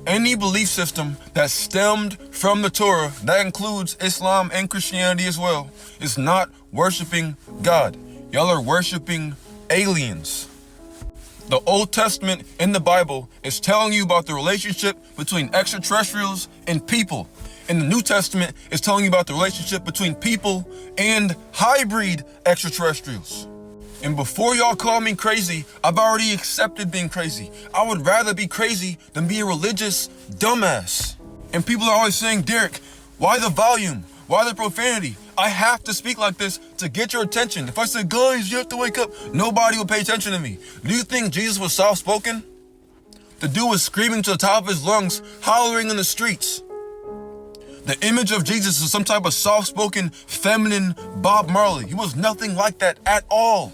Any belief system that stemmed from the Torah, that includes Islam and Christianity as well, is not worshiping God. Y'all are worshiping aliens. The Old Testament in the Bible is telling you about the relationship between extraterrestrials and people. And the New Testament is telling you about the relationship between people and hybrid extraterrestrials. And before y'all call me crazy, I've already accepted being crazy. I would rather be crazy than be a religious dumbass. And people are always saying, Derek, why the volume? Why the profanity? I have to speak like this to get your attention. If I said, guys, you have to wake up, nobody will pay attention to me. Do you think Jesus was soft-spoken? The dude was screaming to the top of his lungs, hollering in the streets. The image of Jesus is some type of soft-spoken, feminine Bob Marley. He was nothing like that at all.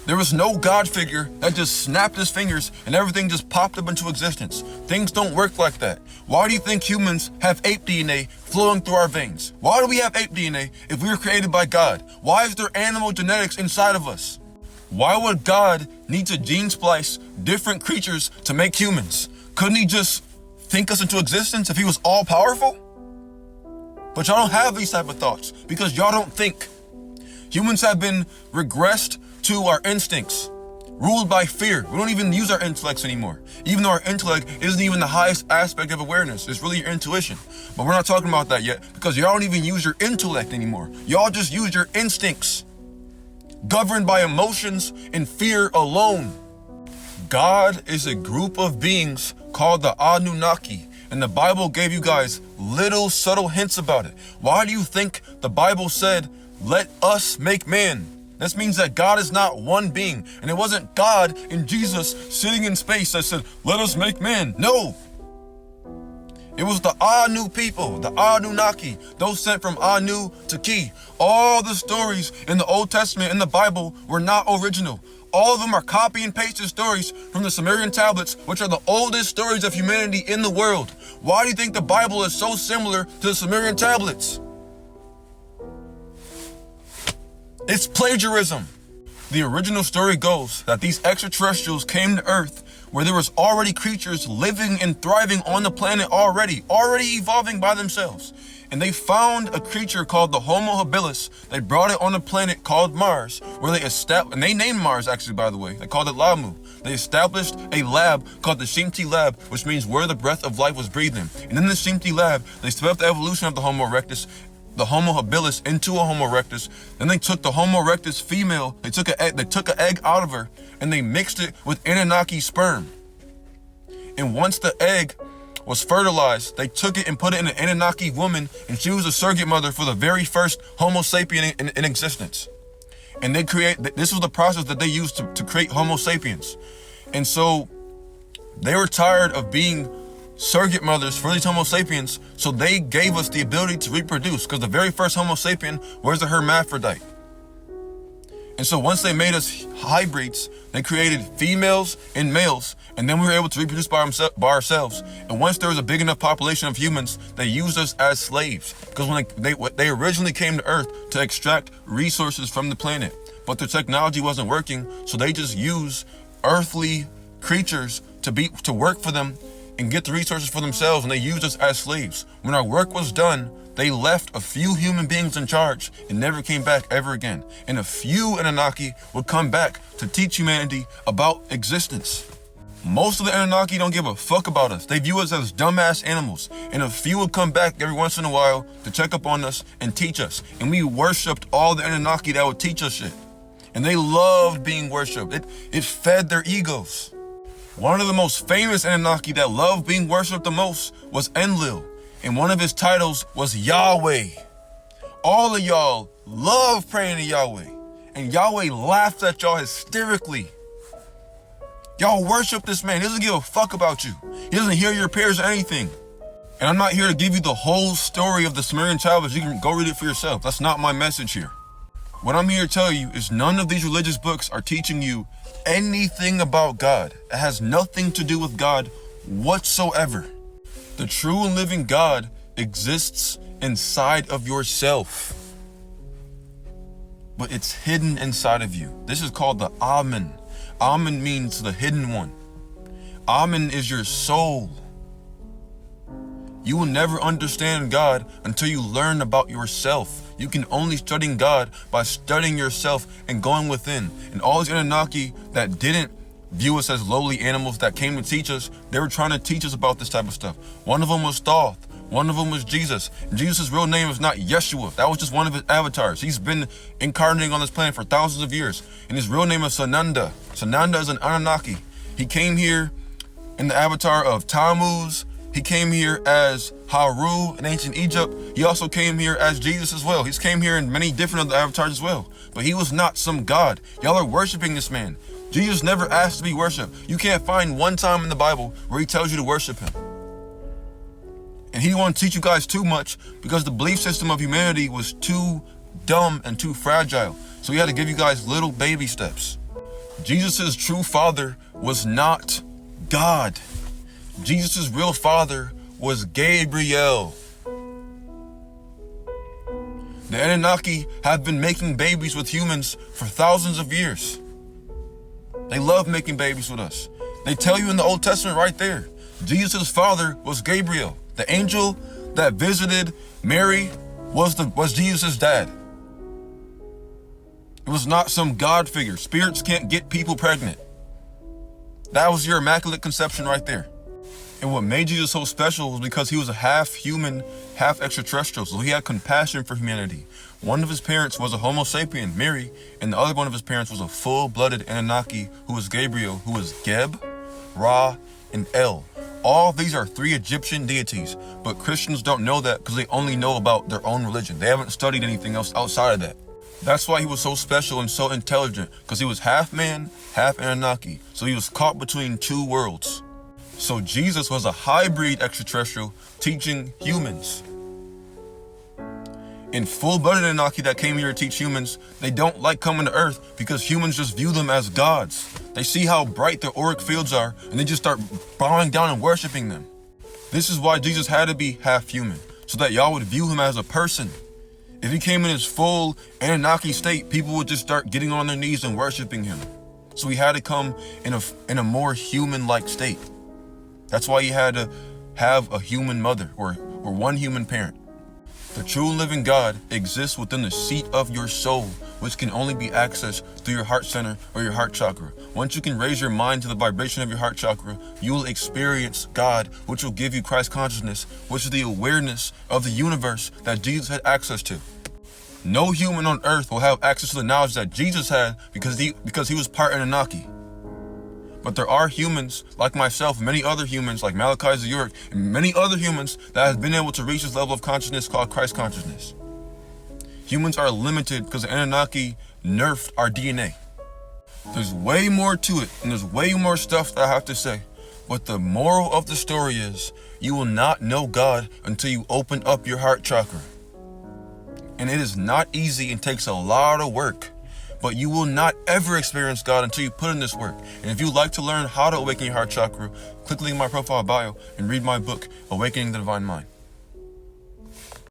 There was no God figure that just snapped his fingers and everything just popped up into existence. Things don't work like that. Why do you think humans have ape DNA flowing through our veins? Why do we have ape DNA if we were created by God? Why is there animal genetics inside of us? Why would God need to gene splice different creatures to make humans? Couldn't he just think us into existence if he was all powerful? But y'all don't have these type of thoughts because y'all don't think. Humans have been regressed to our instincts, ruled by fear. We don't even use our intellects anymore. Even though our intellect isn't even the highest aspect of awareness. It's really your intuition. But we're not talking about that yet because y'all don't even use your intellect anymore. Y'all just use your instincts, governed by emotions and fear alone. God is a group of beings called the Anunnaki, and the Bible gave you guys little subtle hints about it. Why do you think the Bible said, let us make man? This means that God is not one being, and it wasn't God and Jesus sitting in space that said, let us make man. No. It was the Anu people, the Anunnaki, those sent from Anu to Ki. All the stories in the Old Testament in the Bible were not original. All of them are copy and pasted stories from the Sumerian tablets, which are the oldest stories of humanity in the world. Why do you think the Bible is so similar to the Sumerian tablets? It's plagiarism. The original story goes that these extraterrestrials came to Earth where there was already creatures living and thriving on the planet already evolving by themselves. And they found a creature called the Homo habilis. They brought it on a planet called Mars, where and they named Mars actually, by the way. They called it Lamu. They established a lab called the Shimti lab, which means where the breath of life was breathed in. And in the Shimti lab, they developed the evolution of the Homo erectus, the Homo habilis, into a Homo erectus. Then they took the Homo erectus female, they took an egg out of her, and they mixed it with Anunnaki sperm. And once the egg was fertilized, they took it and put it in an Anunnaki woman, and she was a surrogate mother for the very first Homo sapien in existence. And this was the process that they used to create Homo sapiens. And so they were tired of being surrogate mothers for these Homo sapiens, so they gave us the ability to reproduce, because the very first Homo sapien was a hermaphrodite. And so once they made us hybrids, they created females and males, and then we were able to reproduce by ourselves. And once there was a big enough population of humans, they used us as slaves, because when they originally came to Earth to extract resources from the planet, but their technology wasn't working, so they just used earthly creatures to work for them and get the resources for themselves, and they used us as slaves. When our work was done, they left a few human beings in charge and never came back ever again. And a few Anunnaki would come back to teach humanity about existence. Most of the Anunnaki don't give a fuck about us. They view us as dumbass animals. And a few would come back every once in a while to check up on us and teach us. And we worshipped all the Anunnaki that would teach us shit. And they loved being worshipped. It fed their egos. One of the most famous Anunnaki that loved being worshipped the most was Enlil, and one of his titles was Yahweh. All of y'all love praying to Yahweh, and Yahweh laughs at y'all hysterically. Y'all worship this man. He doesn't give a fuck about you. He doesn't hear your prayers or anything. And I'm not here to give you the whole story of the Sumerian tablets. You can go read it for yourself. That's not my message here. What I'm here to tell you is none of these religious books are teaching you anything about God. It has nothing to do with God whatsoever. The true and living God exists inside of yourself, but it's hidden inside of you. This is called the Amen. Amen means the hidden one. Amen is your soul. You will never understand God until you learn about yourself. You can only study God by studying yourself and going within. And all these Anunnaki that didn't view us as lowly animals that came to teach us, they were trying to teach us about this type of stuff. One of them was Thoth. One of them was Jesus. And Jesus' real name is not Yeshua. That was just one of his avatars. He's been incarnating on this planet for thousands of years. And his real name is Sananda. Sananda is an Anunnaki. He came here in the avatar of Tammuz. He came here as Haru in ancient Egypt. He also came here as Jesus as well. He's came here in many different other avatars as well. But he was not some god. Y'all are worshiping this man. Jesus never asked to be worshipped. You can't find one time in the Bible where he tells you to worship him. And he didn't want to teach you guys too much because the belief system of humanity was too dumb and too fragile. So he had to give you guys little baby steps. Jesus' true father was not God. Jesus' real father was Gabriel. The Anunnaki have been making babies with humans for thousands of years. They love making babies with us. They tell you in the Old Testament right there. Jesus' father was Gabriel. The angel that visited Mary was Jesus' dad. It was not some God figure. Spirits can't get people pregnant. That was your immaculate conception right there. And what made Jesus so special was because he was a half human, half extraterrestrial. So he had compassion for humanity. One of his parents was a Homo sapien, Mary, and the other one of his parents was a full-blooded Anunnaki who was Gabriel, who was Geb, Ra, and El. All of these are 3 Egyptian deities, but Christians don't know that because they only know about their own religion. They haven't studied anything else outside of that. That's why he was so special and so intelligent, because he was half man, half Anunnaki. So he was caught between 2 worlds. So Jesus was a hybrid extraterrestrial teaching humans. And full-blooded Anunnaki that came here to teach humans, they don't like coming to Earth because humans just view them as gods. They see how bright their auric fields are and they just start bowing down and worshiping them. This is why Jesus had to be half human, so that y'all would view him as a person. If he came in his full Anunnaki state, people would just start getting on their knees and worshiping him. So he had to come in a more human-like state. That's why he had to have a human mother or one human parent. The true and living God exists within the seat of your soul, which can only be accessed through your heart center or your heart chakra. Once you can raise your mind to the vibration of your heart chakra, you will experience God, which will give you Christ consciousness, which is the awareness of the universe that Jesus had access to. No human on earth will have access to the knowledge that Jesus had because he was part Anunnaki. But there are humans like myself, many other humans like Malachi Zayuric, and many other humans that have been able to reach this level of consciousness called Christ consciousness. Humans are limited because the Anunnaki nerfed our DNA. There's way more to it, and there's way more stuff that I have to say. But the moral of the story is, you will not know God until you open up your heart chakra. And it is not easy and takes a lot of work. But you will not ever experience God until you put in this work. And if you'd like to learn how to awaken your heart chakra, click the link in my profile bio and read my book, Awakening the Divine Mind.